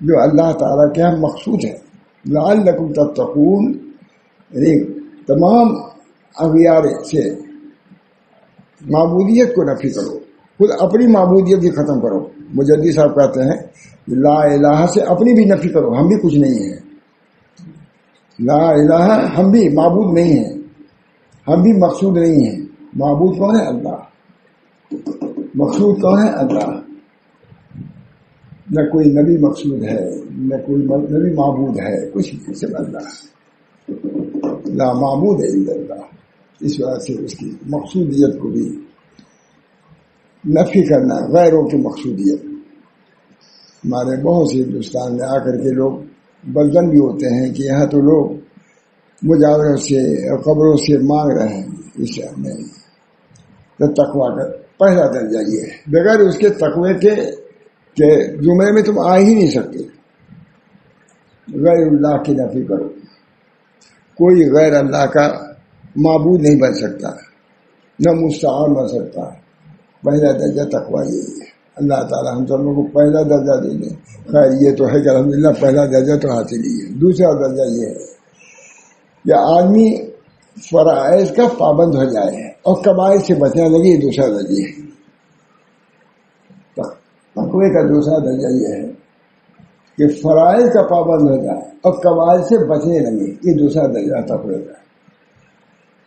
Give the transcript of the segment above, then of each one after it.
جو اللہ تعالیٰ کے ہم مقصود ہے. لعلکم تتقون، یعنی تمام اغیار سے معبودیت کو نفی کرو، خود اپنی معبودیت بھی ختم کرو. مجدد صاحب کہتے ہیں لا الہ سے اپنی بھی نفی کرو، ہم بھی کچھ نہیں ہیں. لا الہ، ہم بھی معبود نہیں ہیں، ہم بھی مقصود نہیں ہیں. معبود کون ہے؟ اللہ. مقصود کون ہے؟ اللہ. نہ کوئی نبی مقصود ہے، نہ کوئی نبی معبود ہے، کچھ نہیں، صرف اللہ. لا معبود الا اللہ. اس وجہ سے اس کی مقصودیت کو بھی نفی کرنا، غیروں کی مقصودیت. ہمارے بہت سے ہندوستان میں آ کر کے لوگ بدزن بھی ہوتے ہیں کہ یہاں تو لوگ مجاوروں سے اور قبروں سے مانگ رہے ہیں. اس میں تقویٰ کا پہلا درجہ یہ ہے. بغیر اس کے تقوی کے زمرے میں تم آ ہی نہیں سکتے. غیر اللہ کی نفی کرو. کوئی غیر اللہ کا معبود نہیں بن سکتا، نہ مستعان بن سکتا. پہلا درجہ تقویٰ یہی ہے. اللہ تعالیٰ ہم سب کو پہلا درجہ دے دیں. خیر یہ تو ہے کہ الحمدللہ پہلا درجہ تو حاصل ہی ہے. دوسرا درجہ یہ ہے کہ آدمی فرائض کا پابند ہو جائے اور کبائر سے بچنے لگے. یہ دوسرا درجہ ہے. تقوی کا دوسرا درجہ یہ ہے کہ فرائض کا پابند ہو جائے اور کبائر سے بچنے لگے. یہ دوسرا درجہ تقوی کا.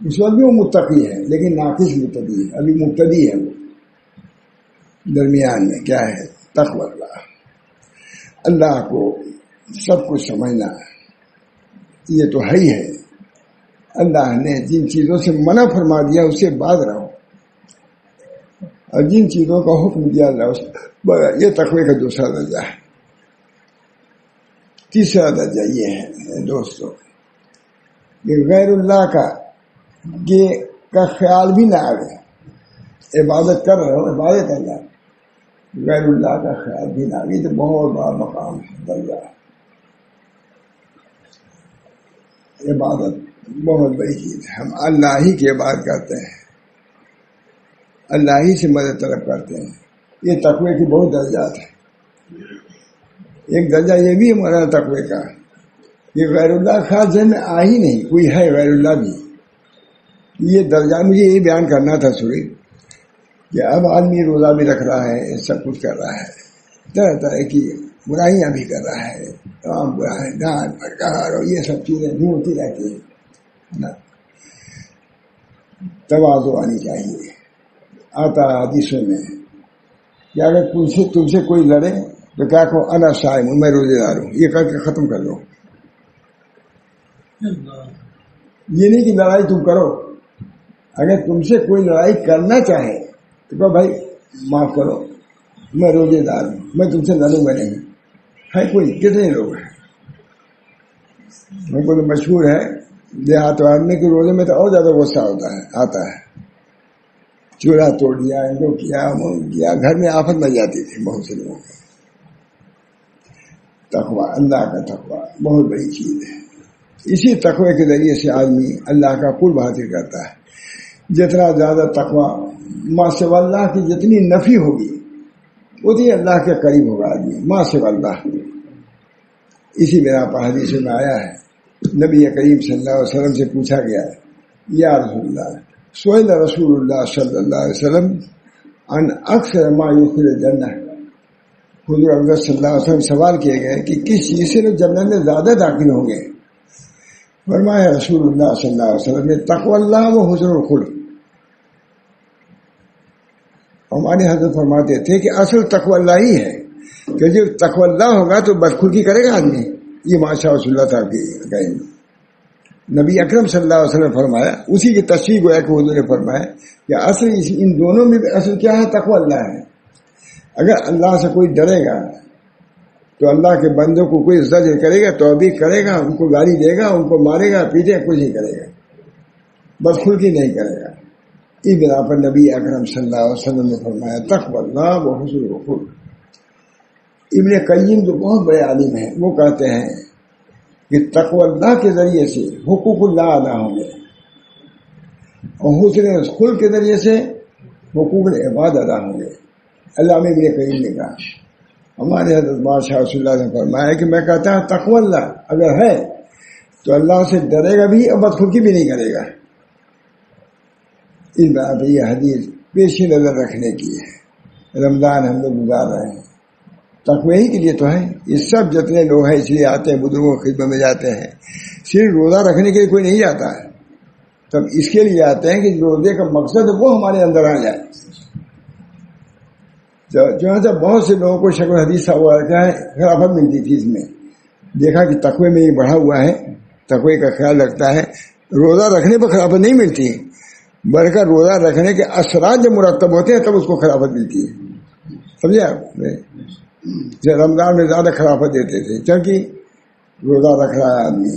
اس وقت بھی وہ متقی ہے لیکن ناقص متقی ہے، ابھی مبتدی ہے. وہ درمیان میں کیا ہے؟ تقوی اللہ. اللہ کو سب کچھ سمجھنا، یہ تو ہے ہی ہے. اللہ نے جن چیزوں سے منع فرما دیا اس سے باز رہو، اور جن چیزوں کا حکم دیا اللہ اس، یہ تقوی کا دوسرا درجہ ہے. تیسرا درجہ یہ ہے دوستو کہ غیر اللہ کا خیال بھی نہ آئے. عبادت کر رہے ہو، عبادت اللہ، غیر اللہ کا خیال بھی نہ آئے. تو بہت بڑا مقام ہے، درجہ. عبادت بہت بڑی چیز ہے. ہم اللہ ہی کی عبادت کرتے ہیں، اللہ ہی سے مدد طلب کرتے ہیں. یہ تقوی کی بہت درجات ہیں. ایک درجہ یہ بھی ہے مولانا تقوی کا، یہ غیر اللہ خاص ذہن میں آ ہی نہیں. کوئی ہے غیر اللہ بھی. یہ درجہ مجھے یہ بیان کرنا تھا سوری کہ اب آدمی روزہ بھی رکھ رہا ہے، سب کچھ کر رہا ہے، طرح طرح کی برائیاں بھی کر رہا ہے، تمام برائیاں ڈانٹ پھٹکار اور یہ سب چیزیں بھی ہوتی رہتی ہیں. تواضع آنی چاہیے. آتا حدیثوں میں کہ اگر تم سے کوئی لڑے تو کیا کہو؟ انا صائم ہوں، میں روزے دار ہوں. یہ کر کے ختم کر دو. یہ نہیں کہ لڑائی تم کرو. اگر تم سے کوئی لڑائی کرنا چاہے تو کہو بھائی معاف کرو، میں روزے دار ہوں، میں تم سے لڑوں گا نہیں. ہے کوئی؟ کتنے لوگ ہیں؟ میرے کو تو مشہور ہے دیہات میں کہ روزے میں تو اور زیادہ غصہ آتا ہے. چولہا توڑ دیا، ان کو کیا، گھر میں آفت مچ جاتی تھی بہت سے لوگوں کو. تقوی، اللہ کا تقوی بہت بڑی چیز ہے. اسی تقوی کے ذریعے سے آدمی اللہ کا قرب حاصل کرتا ہے. جتنا زیادہ تقوی ما سوى اللہ کی جتنی نفی ہوگی اتنی اللہ کے قریب ہوگا آدمی. ما سوى اللہ. اسی بنا پر حدیث میں آیا ہے، نبی کریم صلی اللہ علیہ وسلم سے پوچھا گیا یا رسول اللہ، سئل رسول اللہ صلی اللہ علیہ وسلم عن اکثر ما یدخل الجنہ. حضور اکرم صلی اللہ علیہ وسلم سوال کیے گئے کہ کس چیز سے لوگ جنت میں زیادہ داخل ہوں گے. فرمایا رسول اللہ صلی اللہ علیہ وسلم نے تقوی اللہ و حسن الخلق. ہمارے حضرت فرماتے تھے کہ اصل تقوی اللہ ہی ہے کہ جب تقوی اللہ ہوگا تو بدخلقی کرے گا آدمی. یہ ماشاء رسول اللہ صاحب کی کہیں نبی اکرم صلی اللہ علیہ وسلم نے فرمایا، اسی کی تصریح گویا کہ حضور نے فرمایا کہ اصل ان دونوں میں اصل کیا ہے؟ تقوی اللہ ہے. اگر اللہ سے کوئی ڈرے گا تو اللہ کے بندوں کو کوئی زجر کرے گا، توبیخ کرے گا، ان کو گالی دے گا، ان کو مارے گا، پیٹے، کچھ نہیں کرے گا، بدخلقی نہیں کرے گا. اس بنا پر نبی اکرم صلی اللہ علیہ وسلم نے فرمایا تقوی اللہ و حسن الخلق. ابن قیم جو بہت بڑے عالم ہیں وہ کہتے ہیں کہ تقوی اللہ کے ذریعے سے حقوق اللہ ادا ہوں گے اور حسن الخلق کے ذریعے سے حقوق العباد ادا ہوں گے. علامہ ابن قیم نے کہا ہمارے حضرت بادشاہ رسول اللہ نے فرمایا کہ میں کہتا ہوں تقوی اللہ اگر ہے تو اللہ سے ڈرے گا بھی اور بدخلقی بھی نہیں کرے گا. اس بات پہ یہ حدیث پیش نظر رکھنے کی ہے. رمضان ہم لوگ گزار رہے ہیں تقوی ہی کے لیے تو ہے. یہ سب جتنے لوگ ہیں اس لیے آتے ہیں, بزرگوں کی خدمت میں جاتے ہیں. صرف روزہ رکھنے کے لیے کوئی نہیں جاتا ہے, تب اس کے لیے آتے ہیں کہ روزے کا مقصد وہ ہمارے اندر آ جائے. جو بہت سے لوگوں کو شکل حدیث ہوا رکھا ہے, خلافت ملتی تھی اس میں. دیکھا کہ تقوی میں یہ بڑھا ہوا ہے, تقوی کا خیال رکھتا ہے. روزہ رکھنے پر خلافت نہیں ملتی, بلکہ روزہ رکھنے کے اثرات جب مرتب ہوتے ہیں تب اس کو خلافت ملتی ہے. سمجھے آپ؟ رمضان میں زیادہ خلافت دیتے تھے کیونکہ روزہ رکھ رہا ہے آدمی,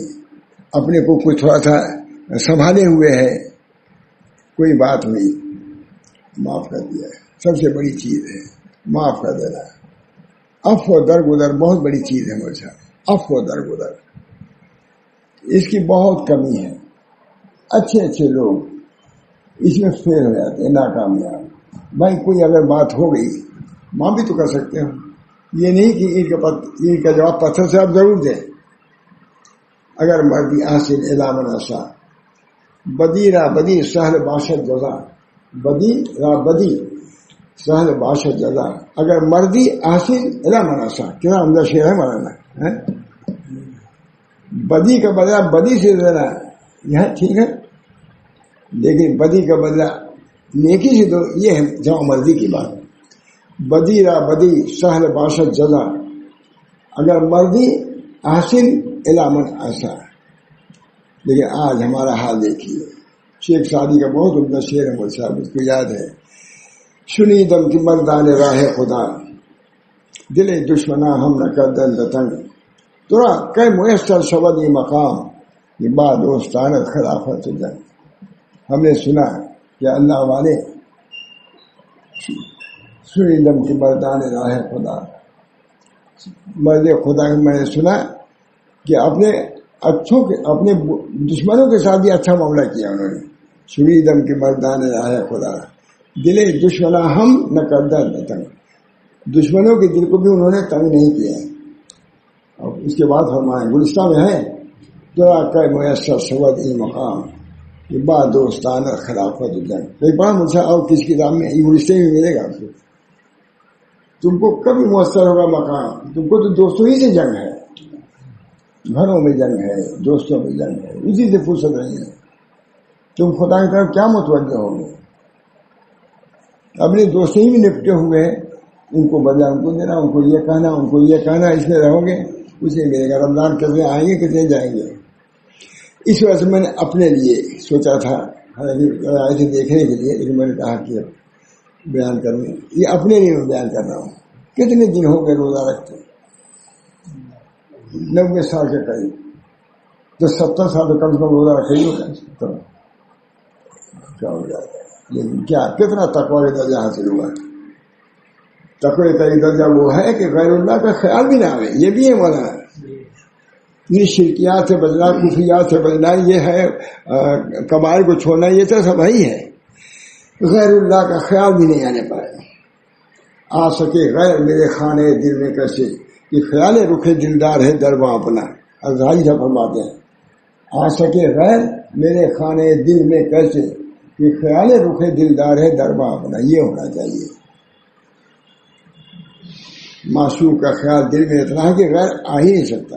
اپنے کو کچھ تھوڑا سا سنبھالے ہوئے ہے, کوئی بات نہیں, معاف کر دیا. سب سے بڑی چیز ہے معاف کر دینا. عفو و درگزر بہت بڑی چیز ہے میرے ساتھ. عفو و درگزر اس کی بہت کمی ہے. اچھے اچھے لوگ اس میں فیل ہو جاتے ہیں, ناکامیاب. بھائی کوئی اگر بات ہو گئی معاف بھی تو کر سکتے ہو, یہ نہیں کہ ان کا جواب پتھر سے آپ ضرور دیں. اگر مردی حاصل علام نسا بدی را بدی سہل باشد جزا, بدی را بدی سہل باشد جزا. اگر مردی حاصل علام نسا, کتنا عمدہ شعر ہے مولانا. بدی کا بدلہ بدی سے دینا یہ ٹھیک ہے, لیکن بدی کا بدلہ نیکی سے دو, یہ ہے جہاں مرضی کی بات. بدی را بدی سہل باشد جزا, اگر مردی حاصل علامن ایسا. لیکن آج ہمارا حال دیکھیے. شیخ سعدی کا بہت عمدہ شعر ہے مجھ صاحب, اس کو یاد ہے. سنی دم کی مردان راہ خدا, دل دشمنا ہم نہ کر دل دتنگ, ترا کہ میسر شود یہ مقام, یہ بات دوستانت خلافت جنگ. ہم نے سنا کہ اللہ والے سنی دم کی مردان راہ خدا, مرد خدا. میں نے سنا کہ اپنے اچھوں کے اپنے دشمنوں کے ساتھ بھی اچھا معاملہ کیا انہوں نے. سنی دم کی مردان راہ خدا, دل دشمنا ہم نہ کردہ نہ تنگ, دشمنوں کے دل کو بھی انہوں نے تنگ نہیں کیا. اور اس کے بعد فرمائیں گلستہ میں ہے دعا کہ میسر سود ای مقام, یہ بات دوستانہ خلافت جنگ. ایک بار مجھے اور کس کتاب میں گلستے میں ملے گا آپ کو. تم کو کبھی میسر ہوگا مقام, تم کو تو دوستوں ہی سے جنگ ہے, گھروں میں جنگ ہے, دوستوں میں جنگ ہے, اسی سے فرصت نہیں ہے. تم خدا کی طرف کیا متوجہ ہو گے؟ اپنے دوستوں ہی میں نپٹے ہوئے ہیں, ان کو بدلا ان کو دینا, ان کو یہ کہنا, ان کو یہ کہنا, اس میں رہو گے اسے ملے گا. رمضان کتنے آئیں گے کتنے جائیں گے. اس وجہ سے میں نے اپنے لیے سوچا تھا, آئے تھے دیکھنے کے لیے, لیکن میں نے کہا کہ بیان کرنے, یہ اپنے لیے میں بیان کر رہا ہوں. کتنے دن ہو گئے روزہ رکھتے؟ 90 سال کے قریب. تو 70 سال تو کم سے کم روزہ رکھے ہی ہوگا. کیا ہو جائے گا. لیکن کیا کتنا تقوی کا درجہ حاصل ہوا. تقوی کا درجہ وہ ہے کہ غیر اللہ کا خیال بھی نہ آئے. یہ بھی ہے مولانا, یہ شرکیات سے بچنا, کفریات سے بچنا, یہ ہے کبائر کو چھوڑنا, یہ تو سب ہی ہے. غیر اللہ کا خیال بھی نہیں آنے پائے. آ سکے غیر میرے خانے دل میں کیسے, کہ خیال رخے دلدار ہے درباں اپنا. ازائی جب فرماتے ہیں آ سکے غیر میرے خانے دل میں کیسے, کہ خیال رخے دلدار ہے درباں اپنا. یہ ہونا چاہیے. معشوق کا خیال دل میں اتنا ہے کہ غیر آ ہی نہیں سکتا.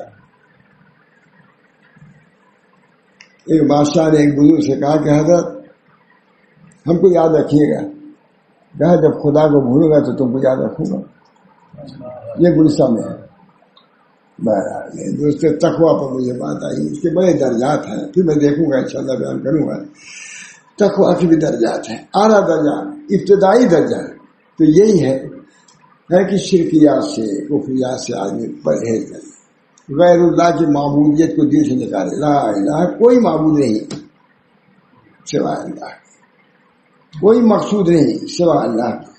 ایک بادشاہ نے ایک بزرگ سے کہا کہ حضرت ہم کو یاد رکھیے گا. کہا جب خدا کو بھولوں گا تو تم کو یاد رکھوں گا. یہ گلستہ میں ہے. بہرحال دوست تقوی پر مجھے بات آئی. اس کے بڑے درجات ہیں, پھر میں دیکھوں گا انشاءاللہ بیان کروں گا. تقوی کے بھی درجات ہیں. اعلیٰ درجہ ابتدائی درجہ تو یہی ہے کہ شرکیات سے کفریات سے آدمی پرہیز کرے, غیر اللہ کی معبودیت کو دل سے نکالے. لا الہ, کوئی معبود نہیں سوائے اللہ, کوئی مقصود نہیں سوائے اللہ کی,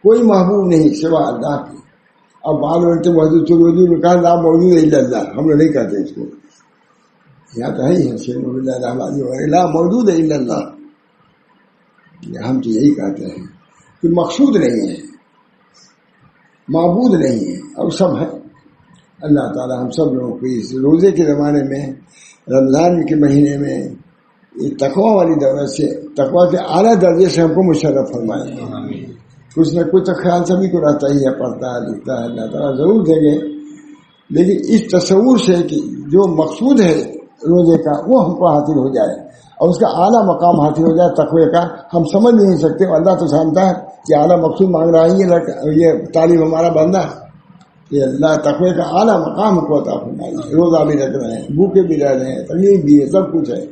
کوئی محبوب نہیں سوائے اللہ کی. اب بال بولتے موجود نے کہا لا موجود الا اللہ, ہم لوگ نہیں کہتے اس کو. یہاں تو ہے ہی ہے لا موجود الا اللہ. ہم تو یہی کہتے ہیں کہ مقصود نہیں ہے. معبود نہیں ہے، اور سب ہے اللہ تعالیٰ ہم سب لوگوں کو اس روزے کے زمانے میں، رمضان کے مہینے میں، یہ تقویٰ والی دولت سے، تقویٰ کے اعلیٰ درجے سے ہم کو مشرف فرمائے۔ کچھ نہ کچھ تو خیال سبھی کو رہتا ہی ہے، پڑھتا ہے لکھتا ہے، اللہ تعالیٰ ضرور دیں گے، لیکن اس تصور سے کہ جو مقصود ہے روزے کا وہ ہم کو حاصل ہو جائے اور اس کا اعلیٰ مقام حاصل ہو جائے تقوی کا، ہم سمجھ نہیں سکتے۔ اللہ تو جانتا ہے کہ اعلیٰ مقصود مانگ رہا ہے یہ طالب ہمارا بندہ، کہ اللہ تقوی کا اعلیٰ مقام کو عطا فرمائے۔ روزہ بھی رکھ رہے ہیں، بھوکے بھی رہ رہے ہیں، تکلیف بھی ہے، سب کچھ ہے،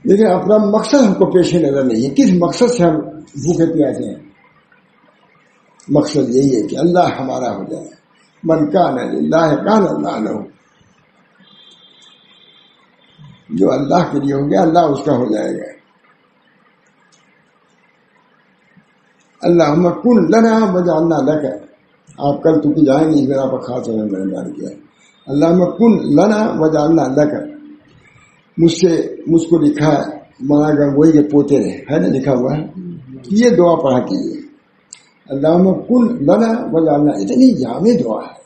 لیکن اپنا مقصد ہم کو پیش نظر نہیں ہے۔ کس مقصد سے ہم بھوکے پیاسے ہیں؟ مقصد یہی ہے کہ اللہ ہمارا ہو جائے۔ من کان للہ کان اللہ لہ، جو اللہ کے لیے ہو گیا اللہ اس کا ہو جائے گا۔ اللہم کن لنا وجعلنا لک، آپ کل تو کی جائیں گے اس بنا پر خاص میں نے بیان کیا۔ اللہم کن لنا وجعلنا لک، مجھ کو لکھا ہے مانا گنگوئی کے پوتے رہے ہے نا، لکھا ہوا ہے، یہ دعا پڑھا کیجیے، اللہم کن لنا وجعلنا، اتنی جامع دعا ہے۔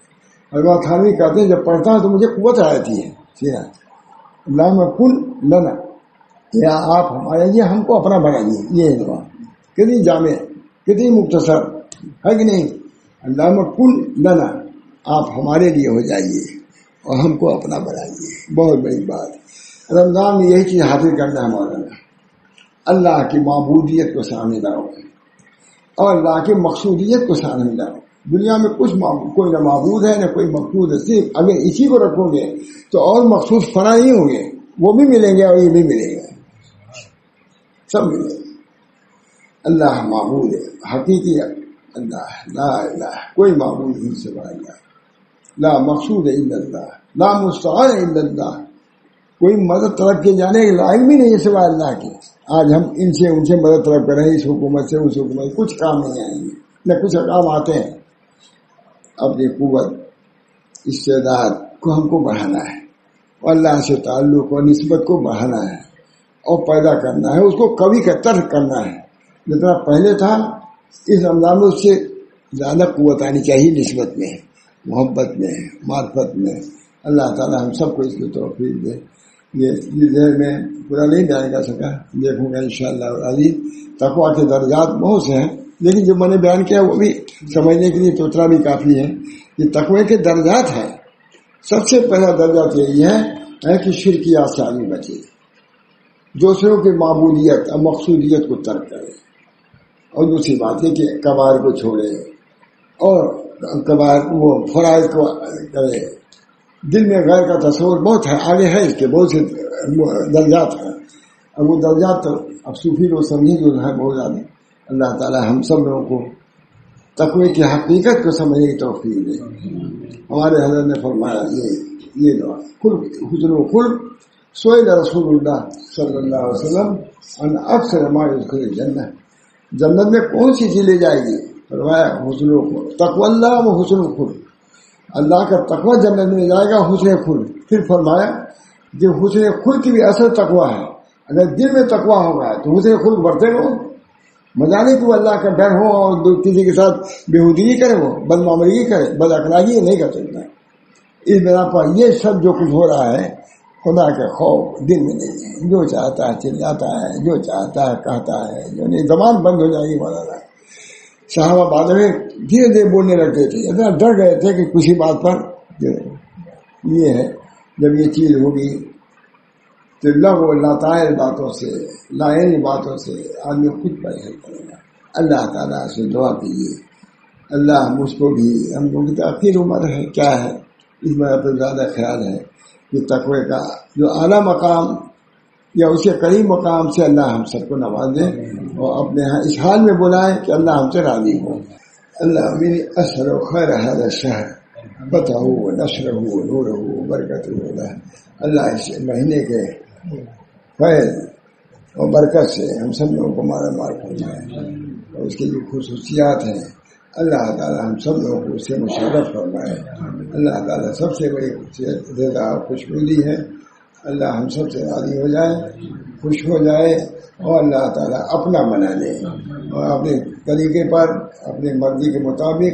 علامہ تھانوی کہتے ہیں جب پڑھتا ہوں تو مجھے قوت آتی ہے، سینا اللہم کن لنا، یا آپ ہمارے لیے ہم کو اپنا بنائیے، یہ دعا کتنی جامع کتنی مختصر ہے کہ نہیں؟ اللہم کن لنا، آپ ہمارے لیے ہو جائیے اور ہم کو اپنا بنائیے، بہت بڑی بات۔ رمضان میں یہی چیز حاصل کرنا ہے مولانا، اللہ کی معبودیت کو سامنے لاؤ اور اللہ کی مقصودیت کو سامنے لاؤ۔ دنیا میں کچھ کوئی نہ معبود ہے نہ کوئی مقصود ہے، صرف اگر اسی کو رکھو گے تو اور مقصود فنا نہیں ہوں گے، وہ بھی ملیں گے اور یہ بھی ملے گا، سب ملے گا۔ اللہ معبود ہے حقیقی، اللہ لا الہ، کوئی معبود نہیں سوا اللہ، لا مقصود الا اللہ، لا مستعان الا اللہ، کوئی مدد طلب کے جانے کے لائق بھی نہیں ہے سوا اللہ کے۔ آج ہم ان سے مدد طلب کر رہے ہیں، اس حکومت سے اس حکومت، کچھ کام نہیں آئیں گے، نہ کچھ کام آتے ہیں۔ اپنی قوت استعداد کو ہم کو بڑھانا ہے، اور اللہ سے تعلق اور نسبت کو بڑھانا ہے اور پیدا کرنا ہے، اس کو قوی کا ترک کرنا ہے۔ جتنا پہلے تھا اس رمضان میں اس سے زیادہ قوت آنی چاہیے، نسبت میں، محبت میں، معرفت میں۔ اللہ تعالی ہم سب کو اس کی توفیق دے۔ یہ دیر میں پورا نہیں بیان کر سکا، دیکھوں گا انشاءاللہ العزیز۔ تقویٰ کے درجات بہت سے ہیں، لیکن جو میں نے بیان کیا وہ بھی سمجھنے کے لیے تو اتنا بھی کافی ہے۔ یہ تقوی کے درجات ہیں۔ سب سے پہلا درجہ تو یہی ہے کہ شرکیات سے آدمی بچے، دوسروں کی معبودیت اور مقصودیت کو ترک کرے، اور دوسری بات ہے کہ کبائر کو چھوڑے اور کبائر وہ فرائض کو کرے۔ دل میں غیر کا تصور بہت ہے، آگے ہے اس کے بہت سے درجات ہیں، اور وہ درجات تو اب صوفی لوگ سمجھیں جو ہے بہت زیادہ۔ اللہ تعالی ہم سب لوگوں کو تقوی کی حقیقت کو سمجھنے کی توفیق دے۔ ہمارے حضرت نے فرمایا یہ دعا، حسن و خلق سئل رسول اللہ صلی اللہ علیہ وسلم ان اکثر ما يدخل الجنہ، جنت میں کون سی چیز لے جائے گی؟ فرمایا حسن و خلق، تقوی اللہ و حسن و خلق، اللہ کا تقوی جنت میں جائے گا، حسن خلق۔ پھر فرمایا کہ حسن خلق کی بھی اصل تقوی ہے، اگر دل میں تقوی ہوگا تو حسن خلق برتے ہو، مزہ نہیں کہ وہ اللہ کا ڈر ہو اور کسی کے ساتھ بےہودگی کرے، وہ بد معاملگی کرے، بد اخلاقی نہیں کر سکتا۔ اس بنا پر یہ سب جو کچھ ہو رہا ہے خدا کے خوف دل میں نہیں ہے، جو چاہتا ہے چلاتا ہے، جو چاہتا ہے کہتا ہے، جو نہیں زبان بند ہو جائے گی مولانا۔ صحابہ بعد میں دھیرے دھیرے بولنے لگتے تھے، اتنا ڈر گئے تھے کہ کسی بات پر یہ ہے جب یہ چیز ہوگی تو لغو لطائر باتوں سے، لائنی باتوں سے آدمی خود پریشان کرے گا۔ اللہ تعالیٰ سے دعا کیجیے، اللہ مجھ کو بھی، ہم لوگوں کی تاخیر عمر ہے کیا ہے، اس بات پر زیادہ خیال ہے کہ تقوی کا جو اعلیٰ مقام یا اسے قریب مقام سے اللہ ہم سب کو نواز دے اور اپنے ہاں اس حال میں بلائے کہ اللہ ہم سے راضی ہو۔ اللہ میری اثر و خیر هذا الشہر فتح و نشر و نور و برکت و اللہ اس مہینے کے فیض اور برکت سے ہم سب لوگوں کو مارا مار فرمائے، اور اس کی جو خصوصیات ہیں اللہ تعالی ہم سب لوگوں کو اس سے مشرف فرمائے۔ اللہ تعالی سب سے بڑی رضا اور خوشنودی ہے، اللہ ہم سب سے راضی ہو جائے، خوش ہو جائے، اور اللہ تعالیٰ اپنا بنا لے اور اپنے طریقے پر اپنے مرضی کے مطابق